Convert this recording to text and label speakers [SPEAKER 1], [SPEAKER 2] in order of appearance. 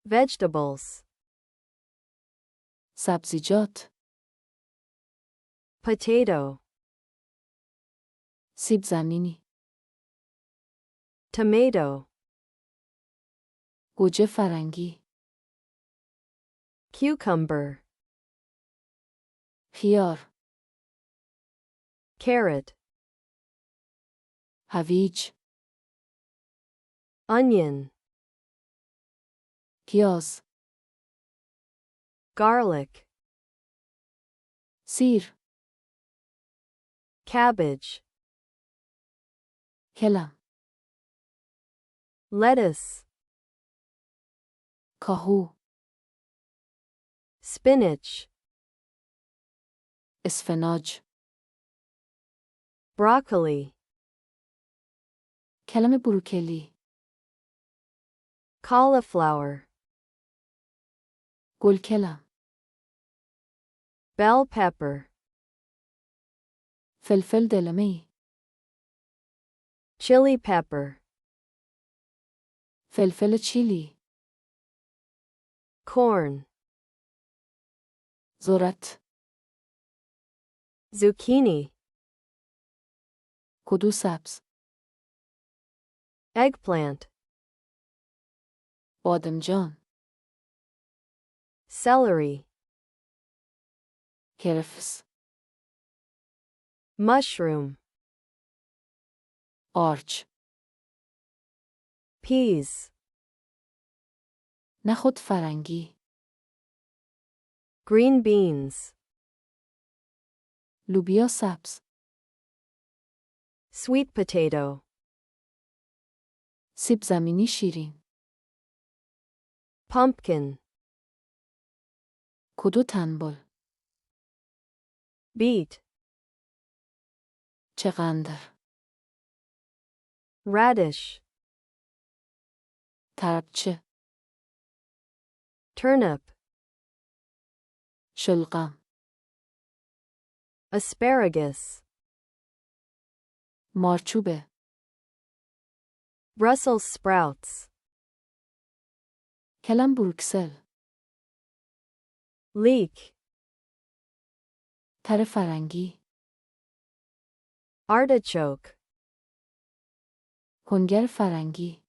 [SPEAKER 1] vegetables,
[SPEAKER 2] سبزیجات.
[SPEAKER 1] potato,
[SPEAKER 2] سیب زمینی.
[SPEAKER 1] tomato,
[SPEAKER 2] گوجه فرنگی.
[SPEAKER 1] cucumber,
[SPEAKER 2] خیار.
[SPEAKER 1] carrot,
[SPEAKER 2] هویج.
[SPEAKER 1] onion,
[SPEAKER 2] پیاز.
[SPEAKER 1] garlic,
[SPEAKER 2] سیر.
[SPEAKER 1] cabbage,
[SPEAKER 2] کلم.
[SPEAKER 1] lettuce,
[SPEAKER 2] کاهو.
[SPEAKER 1] spinach,
[SPEAKER 2] اسفناج.
[SPEAKER 1] broccoli,
[SPEAKER 2] کلم بروکلی.
[SPEAKER 1] cauliflower,
[SPEAKER 2] گلکلم.
[SPEAKER 1] bell pepper,
[SPEAKER 2] فلفل دلمه‌ای.
[SPEAKER 1] chili pepper,
[SPEAKER 2] فلفل چیلی.
[SPEAKER 1] corn,
[SPEAKER 2] ذرت.
[SPEAKER 1] zucchini,
[SPEAKER 2] کدو سبز.
[SPEAKER 1] eggplant,
[SPEAKER 2] بادمجان.
[SPEAKER 1] celery,
[SPEAKER 2] کرفس.
[SPEAKER 1] mushroom,
[SPEAKER 2] قارچ.
[SPEAKER 1] peas,
[SPEAKER 2] نخود فرنگی.
[SPEAKER 1] green beans,
[SPEAKER 2] لوبیا سبز.
[SPEAKER 1] sweet potato,
[SPEAKER 2] سیب زمینی شیرین.
[SPEAKER 1] pumpkin,
[SPEAKER 2] کدو تنبل.
[SPEAKER 1] beet,
[SPEAKER 2] چغندر.
[SPEAKER 1] radish,
[SPEAKER 2] تربچه.
[SPEAKER 1] turnip,
[SPEAKER 2] شلغم.
[SPEAKER 1] asparagus,
[SPEAKER 2] مارچوبه.
[SPEAKER 1] Brussels sprouts,
[SPEAKER 2] کلم بروکسل.
[SPEAKER 1] leek,
[SPEAKER 2] تر فرنگی.
[SPEAKER 1] artichoke,
[SPEAKER 2] کنگر فرنگی.